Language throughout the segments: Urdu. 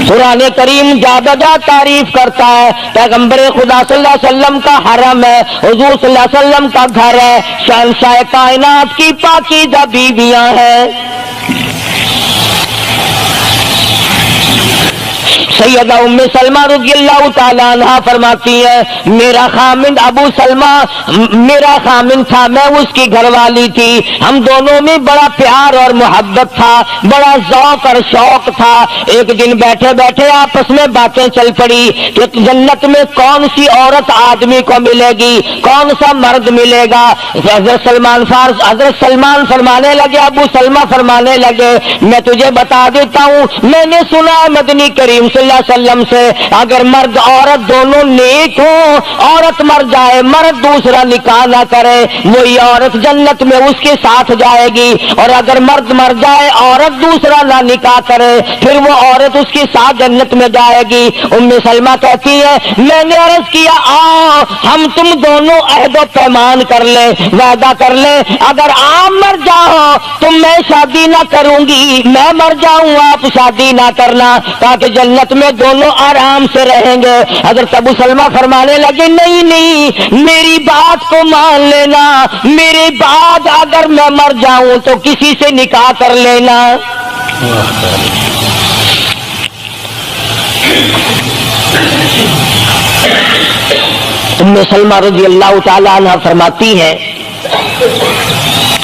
قرآن کریم جا بجا تعریف کرتا ہے پیغمبر خدا صلی اللہ علیہ وسلم کا حرم ہے، حضور صلی اللہ علیہ وسلم کا گھر ہے، شہنشاہ کائنات کی پاکیزہ بیویاں ہیں۔ سیدہ ام سلمہ رضی اللہ تعالیٰ عنہ فرماتی ہے میرا خامند ابو سلمہ میرا خامند تھا، میں اس کی گھر والی تھی، ہم دونوں میں بڑا پیار اور محبت تھا، بڑا ذوق اور شوق تھا۔ ایک دن بیٹھے بیٹھے آپس میں باتیں چل پڑی کہ جنت میں کون سی عورت آدمی کو ملے گی، کون سا مرد ملے گا۔ حضرت سلمان فرمانے لگے، ابو سلمہ فرمانے لگے میں تجھے بتا دیتا ہوں، میں نے سنا ہے مدنی کریم صلی اللہ علیہ وسلم سے اگر مرد عورت دونوں نیک ہوں، عورت مر جائے مرد دوسرا نکاح نہ کرے، وہی عورت جنت میں اس کے ساتھ جائے گی، اور اگر مرد مر جائے عورت دوسرا نہ نکاح کرے پھر وہ عورت اس کے ساتھ جنت میں جائے گی۔ ام سلمہ کہتی ہے میں نے عرض کیا آؤ ہم تم دونوں عہد و پیمان کر لیں، وعدہ کر لیں، اگر آپ مر جاؤ تو میں شادی نہ کروں گی، میں مر جاؤں آپ شادی نہ کرنا، تاکہ جنت میں دونوں آرام سے رہیں گے۔ حضرت ابو سلمہ فرمانے لگے نہیں نہیں میری بات کو مان لینا، میرے بعد اگر میں مر جاؤں تو کسی سے نکاح کر لینا۔ ام سلمہ رضی اللہ تعالیٰ عنہ فرماتی ہے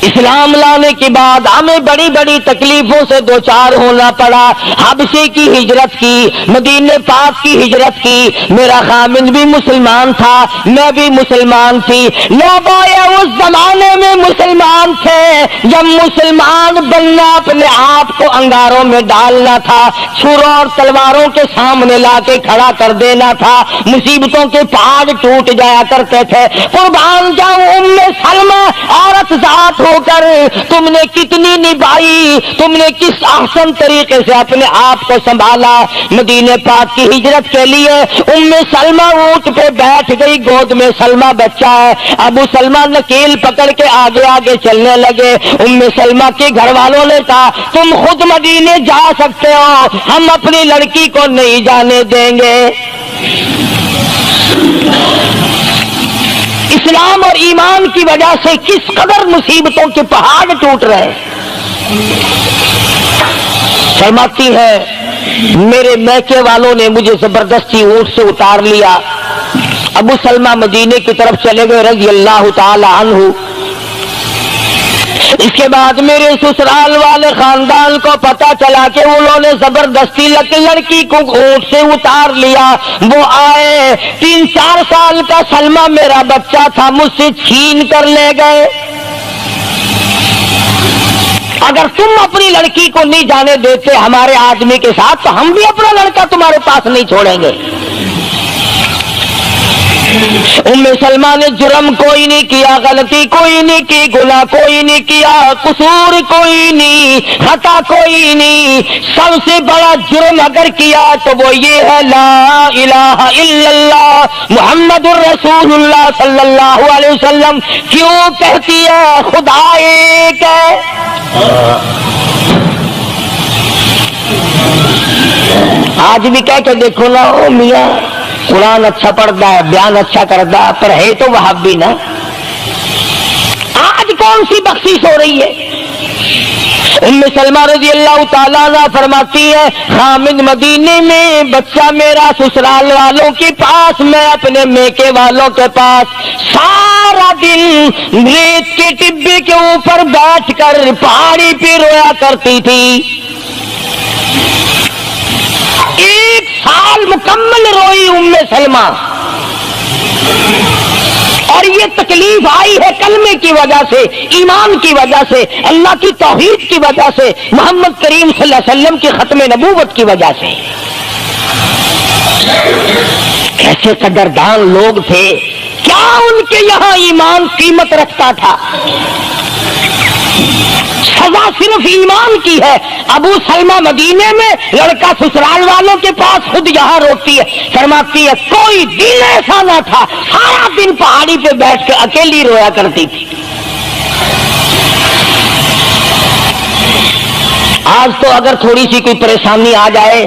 اسلام لانے کے بعد ہمیں بڑی بڑی تکلیفوں سے دوچار ہونا پڑا، حبشے کی ہجرت کی، مدینے پاک کی ہجرت کی، میرا خامند بھی مسلمان تھا، میں بھی مسلمان تھی، لوگ اس زمانے میں مسلمان تھے جب مسلمان بننا اپنے آپ کو انگاروں میں ڈالنا تھا، چھروں اور تلواروں کے سامنے لا کے کھڑا کر دینا تھا، مصیبتوں کے پہاڑ ٹوٹ جایا کرتے تھے۔ قربان جاؤں ام سلمہ عورت ذات ہو کر تم نے کتنی نبھائی، تم نے کس احسن طریقے سے اپنے آپ کو سنبھالا۔ مدینے پاک کی ہجرت کے لیے ام سلمہ اونٹ پہ بیٹھ گئی، گود میں سلمہ بچہ ہے، ابو سلمہ نکیل پکڑ کے آگے آگے چلنے لگے۔ ام سلمہ کے گھر والوں نے کہا تم خود مدینے جا سکتے ہو، ہم اپنی لڑکی کو نہیں جانے دیں گے۔ اسلام اور ایمان کی وجہ سے کس قدر مصیبتوں کے پہاڑ ٹوٹ رہے۔ فرماتی ہے میرے میکے والوں نے مجھے زبردستی اونٹ سے اتار لیا، ابو سلمہ مدینے کی طرف چلے گئے رضی اللہ تعالی عنہ۔ اس کے بعد میرے سسرال والے خاندان کو پتا چلا کہ انہوں نے زبردستی لڑکی کو اونٹ سے اتار لیا، وہ آئے 3-4 سال کا سلمہ میرا بچہ تھا مجھ سے چھین کر لے گئے۔ اگر تم اپنی لڑکی کو نہیں جانے دیتے ہمارے آدمی کے ساتھ تو ہم بھی اپنا لڑکا تمہارے پاس نہیں چھوڑیں گے۔ ام سلمہ نے جرم کوئی نہیں کیا، غلطی کوئی نہیں کی، گناہ کوئی نہیں کیا، قصور کوئی نہیں، خطا کوئی نہیں، سب سے بڑا جرم اگر کیا تو وہ یہ ہے لا الہ الا اللہ محمد الرسول اللہ صلی اللہ علیہ وسلم کیوں کہتی ہے خدا ایک ہے۔ آج بھی کہہ کے دیکھو نا او میاں قرآن اچھا پڑھتا ہے، بیان اچھا کرتا ہے، پر ہے تو وہابی نا۔ آج کون سی بخشش ہو رہی ہے؟ ام سلمہ رضی اللہ تعالیٰ عنہ فرماتی ہے خامد مدینے میں، بچہ میرا سسرال والوں کے پاس، میں اپنے میکے والوں کے پاس، سارا دن ریت کے ٹبے کے اوپر بیٹھ کر پہاڑی پہ رویا کرتی تھی۔ 1 سال مکمل روئی ام سلمہ، اور یہ تکلیف آئی ہے کلمے کی وجہ سے، ایمان کی وجہ سے، اللہ کی توحید کی وجہ سے، محمد کریم صلی اللہ علیہ وسلم کی ختم نبوت کی وجہ سے۔ کیسے قدردان لوگ تھے، کیا ان کے یہاں ایمان قیمت رکھتا تھا؟ سزا صرف ایمان کی ہے۔ ابو سلمہ مدینے میں، لڑکا سسرال والوں کے پاس، خود یہاں روتی ہے، فرماتی ہے کوئی دن ایسا نہ تھا سارا دن پہاڑی پہ بیٹھ کے اکیلی رویا کرتی تھی۔ آج تو اگر تھوڑی سی کوئی پریشانی آ جائے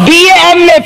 BA MA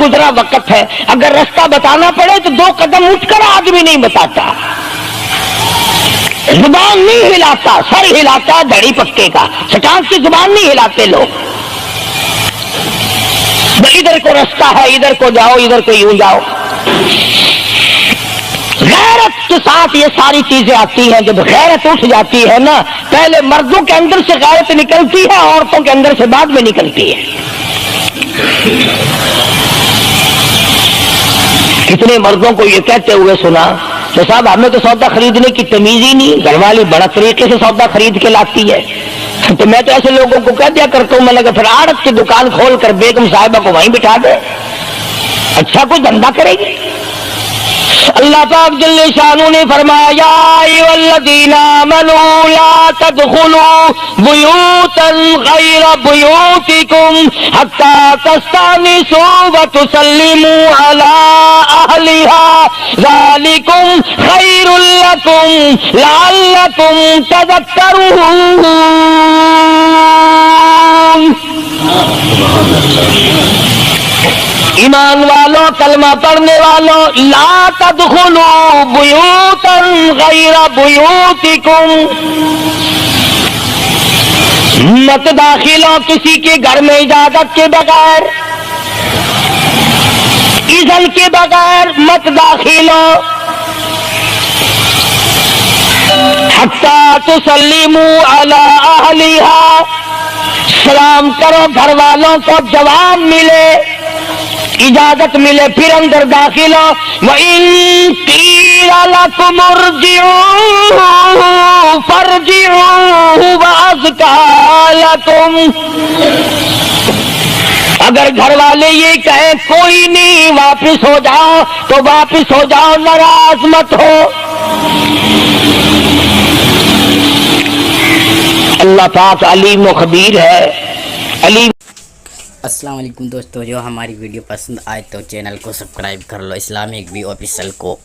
گزرا وقت ہے، اگر رستہ بتانا پڑے تو 2 قدم اٹھ کر آدمی نہیں بتاتا، زبان نہیں ہلاتا، سر ہلاتا دھڑی پکے کا، سٹانس کی زبان نہیں ہلاتے لوگ، ادھر کو رستہ ہے، ادھر کو جاؤ، ادھر کو یوں جاؤ۔ غیرت کے ساتھ یہ ساری چیزیں آتی ہیں، جب غیرت اٹھ جاتی ہے نا، پہلے مردوں کے اندر سے غیرت نکلتی ہے، عورتوں کے اندر سے بعد میں نکلتی ہے۔ کتنے مردوں کو یہ کہتے ہوئے سنا کہ صاحب ہمیں تو سودا خریدنے کی تمیز ہی نہیں، گھر والی بڑا طریقے سے سودا خرید کے لاتی ہے، تو میں تو ایسے لوگوں کو کہہ دیا کرتا ہوں، میں نے کہا پھر آڑت کی دکان کھول کر بیگم صاحبہ کو وہیں بٹھا دے، اچھا کوئی دھندا کرے گی۔ اللہ پاک جل شانہ نے فرمایا یا ایھا الذین آمنوا لا تدخلوا بیوتا غیر بیوتکم حتی تستأنسوا وتسلموا علی اہلہا ذالکم خیر لکم لعلکم تذکرون۔ ایمان والوں، کلمہ پڑھنے والوں، لا تدخلوا بیوتا غیر بیوتکم، مت داخل ہو کسی کے گھر میں اجازت کے بغیر، اذن کے بغیر مت داخل ہو، حتی تسلموا علی اہلہا، سلام کرو گھر والوں کو، جواب ملے، اجازت ملے، پھر اندر داخل ہو۔ وَإِن قِيلَ لَكُمُ ارْجِعُوا فَارْجِعُوا هُوَ أَزْكَىٰ لَكُمْ، اگر گھر والے یہ کہیں کوئی نہیں واپس ہو جاؤ تو واپس ہو جاؤ، ناراض مت ہو۔ اللہ پاک علیم و خبیر ہے، علیم۔ السلام علیکم دوستو، جو ہماری ویڈیو پسند آئے تو چینل کو سبسکرائب کر لو، اسلامک ویو آفیشل کو۔